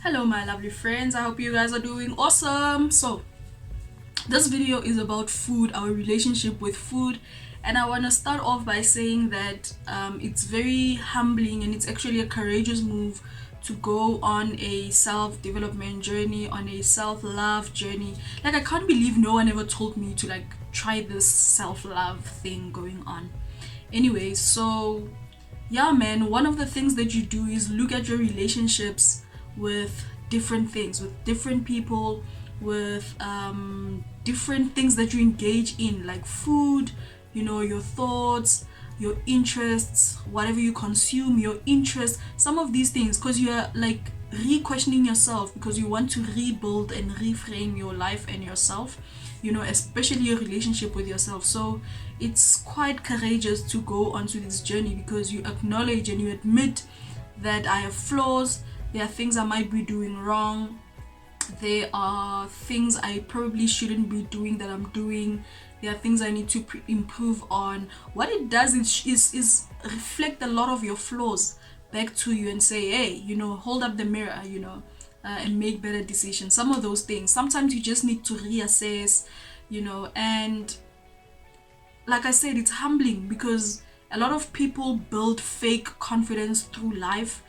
Hello my lovely friends, I hope you guys are doing awesome. So this video is about food, our relationship with food, and I want to start off by saying that it's very humbling and it's actually a courageous move to go on a self-development journey, on a self-love journey. Like, I can't believe no one ever told me to like try this self-love thing going on. Anyway, so yeah, man, one of the things that you do is look at your relationships with different things, with different people, with different things that you engage in, like food, your thoughts, your interests, whatever you consume, your interests, some of these things, because you are like re-questioning yourself because you want to rebuild and reframe your life and yourself, especially your relationship with yourself. So it's quite courageous to go onto this journey because you acknowledge and you admit that I have flaws, there are things I might be doing wrong, there are things I probably shouldn't be doing that I'm doing, there are things I need to improve on. What it does is reflect a lot of your flaws back to you and say, hey, hold up the mirror, and make better decisions. Some of those things, sometimes you just need to reassess, and like I said, it's humbling because a lot of people build fake confidence through life,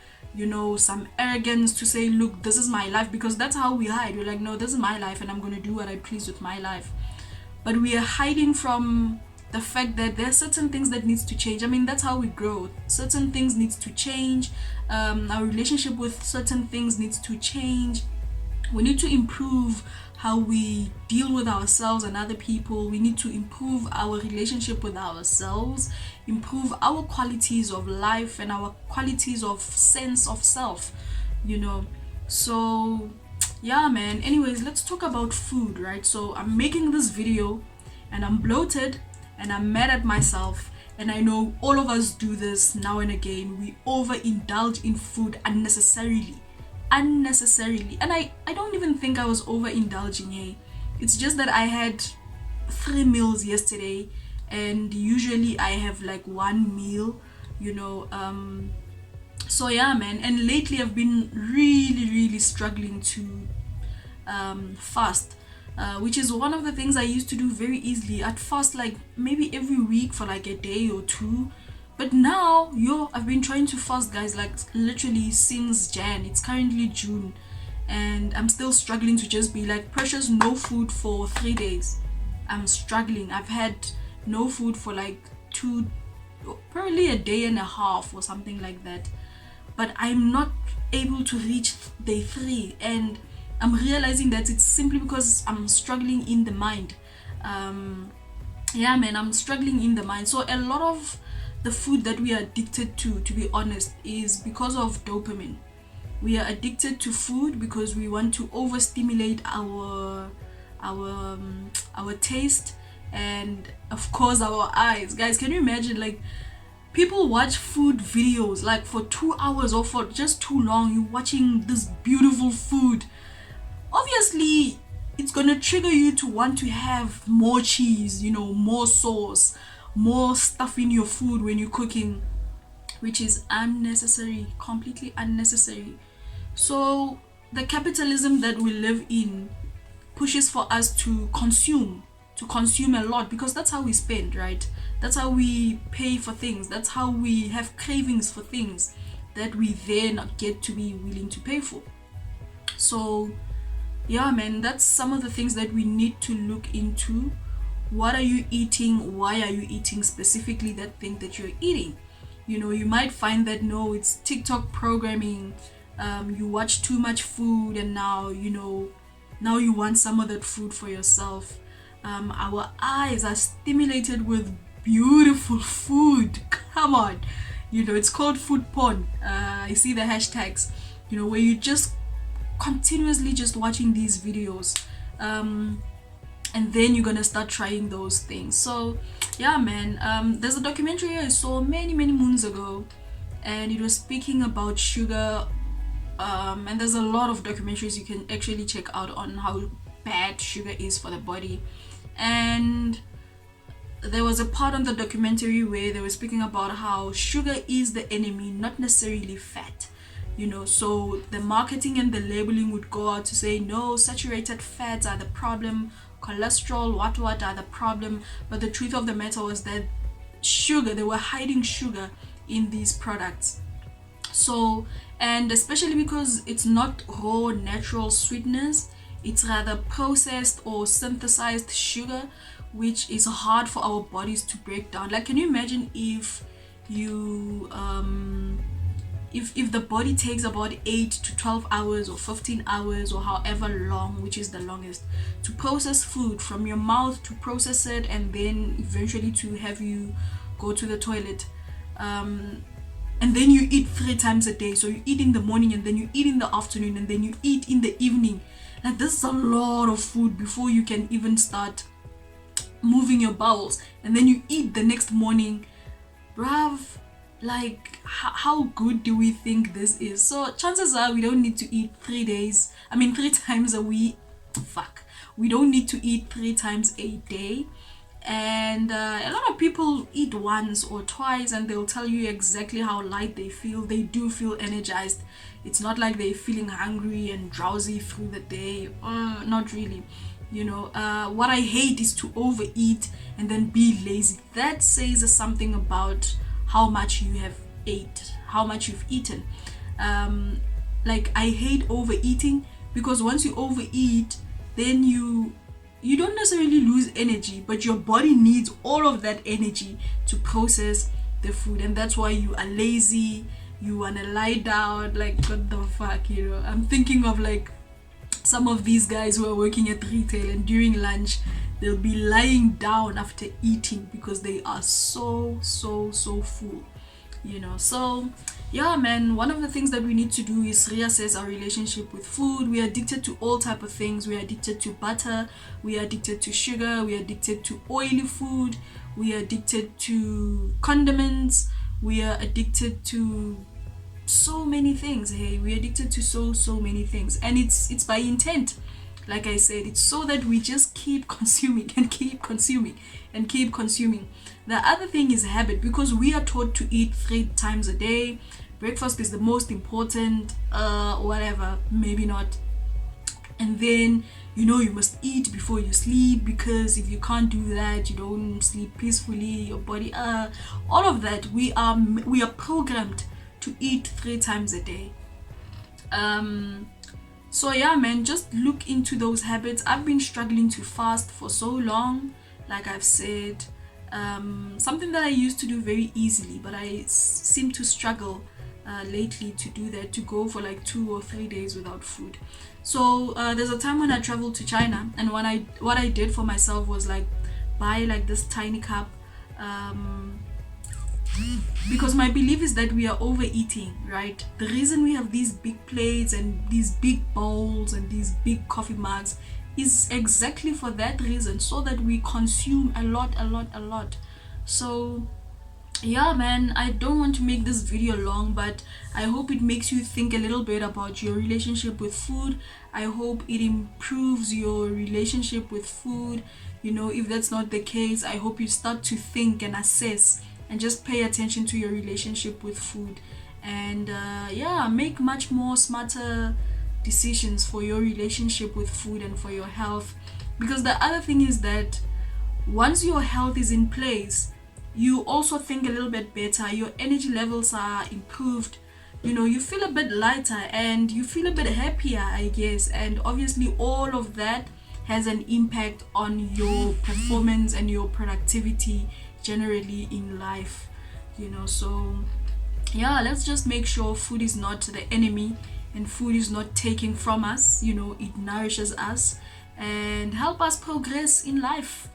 some arrogance to say, look, this is my life, because that's how we hide. We're like, no, this is my life and I'm going to do what I please with my life. But we are hiding from the fact that there are certain things that needs to change. I mean, that's how we grow. Certain things needs to change. Our relationship with certain things needs to change. We need to improve how we deal with ourselves and other people. We need to improve our relationship with ourselves, improve our qualities of life and our qualities of sense of self, you know. So yeah, man, anyways, let's talk about food, right? So I'm making this video and I'm bloated and I'm mad at myself, and I know all of us do this now and again. We overindulge in food unnecessarily, and I don't even think I was overindulging. Hey, it's just that I had 3 meals yesterday, and usually I have like one meal, so yeah, man. And lately I've been really struggling to fast, which is one of the things I used to do very easily. I'd fast like maybe every week for like a day or two. But now, I've been trying to fast, guys, like literally since Jan. It's currently June, and I'm still struggling to just be like, Precious, no food for 3 days. I'm struggling. I've had no food for like probably a day and a half or something like that. But I'm not able to reach day 3, and I'm realizing that it's simply because I'm struggling in the mind. Yeah, man, I'm struggling in the mind. So a lot of the food that we are addicted to be honest, is because of dopamine. We are addicted to food because we want to overstimulate our taste, and of course our eyes. Guys, can you imagine, like, people watch food videos like for 2 hours or for just too long? You're watching this beautiful food, obviously it's gonna trigger you to want to have more cheese, more sauce, more stuff in your food when you're cooking, which is unnecessary, completely unnecessary. So the capitalism that we live in pushes for us to consume a lot, because that's how we spend, right? That's how we pay for things. That's how we have cravings for things that we then get to be willing to pay for. So yeah, man, that's some of the things that we need to look into. What are you eating? Why are you eating specifically that thing that you're eating? You might find that, no, it's TikTok programming. You watch too much food, and now you want some of that food for yourself. Our eyes are stimulated with beautiful food. Come on, it's called food porn. I see the hashtags, where you just continuously just watching these videos, and then you're gonna start trying those things. So yeah, man, there's a documentary I saw many moons ago, and it was speaking about sugar, and there's a lot of documentaries you can actually check out on how bad sugar is for the body. And there was a part on the documentary where they were speaking about how sugar is the enemy, not necessarily fat. So the marketing and the labeling would go out to say, no, saturated fats are the problem, cholesterol, what are the problem. But the truth of the matter was that sugar, they were hiding sugar in these products. So, and especially because it's not raw natural sweetness, it's rather processed or synthesized sugar, which is hard for our bodies to break down. Like, can you imagine if you if the body takes about 8 to 12 hours or 15 hours or however long, which is the longest, to process food from your mouth, to process it and then eventually to have you go to the toilet, and then you eat 3 times a day. So you eat in the morning, and then you eat in the afternoon, and then you eat in the evening. Like, this is a lot of food before you can even start moving your bowels, and then you eat the next morning. Bruv, like, how good do we think this is? So chances are we don't need to eat 3 times a week. We don't need to eat 3 times a day. And a lot of people eat once or twice, and they'll tell you exactly how light they feel. They do feel energized. It's not like they're feeling hungry and drowsy through the day. Not really. What I hate is to overeat and then be lazy. That says something about how much you have how much you've eaten. Like, I hate overeating, because once you overeat, then you don't necessarily lose energy, but your body needs all of that energy to process the food, and that's why you are lazy. You wanna lie down. Like, what the fuck, I'm thinking of like some of these guys who are working at retail, and during lunch they'll be lying down after eating because they are so full. So yeah, man, one of the things that we need to do is reassess our relationship with food. We are addicted to all type of things. We are addicted to butter, we are addicted to sugar, we are addicted to oily food, we are addicted to condiments, we are addicted to so many things. Hey, we're addicted to so many things, and it's by intent. Like I said, it's so that we just keep consuming and keep consuming and keep consuming. The other thing is habit, because we are taught to eat 3 times a day. Breakfast is the most important, whatever, maybe not. And then you must eat before you sleep, because if you can't do that, you don't sleep peacefully. Your body, all of that, we are programmed to eat 3 times a day. So yeah, man, just look into those habits. I've been struggling to fast for so long, like I've said. Something that I used to do very easily, but I seem to struggle lately to do that, to go for like 2 or 3 days without food. So there's a time when I traveled to China, and what I did for myself was like buy like this tiny cup, because my belief is that we are overeating, right? The reason we have these big plates and these big bowls and these big coffee mugs is exactly for that reason, so that we consume a lot. So yeah, man, I don't want to make this video long, but I hope it makes you think a little bit about your relationship with food. I hope it improves your relationship with food. If that's not the case, I hope you start to think and assess and just pay attention to your relationship with food, and make much more smarter decisions for your relationship with food and for your health. Because the other thing is that once your health is in place, you also think a little bit better. Your energy levels are improved. You feel a bit lighter and you feel a bit happier, I guess. And obviously all of that has an impact on your performance and your productivity generally in life. So yeah, let's just make sure food is not the enemy, and food is not taking from us. It nourishes us and help us progress in life.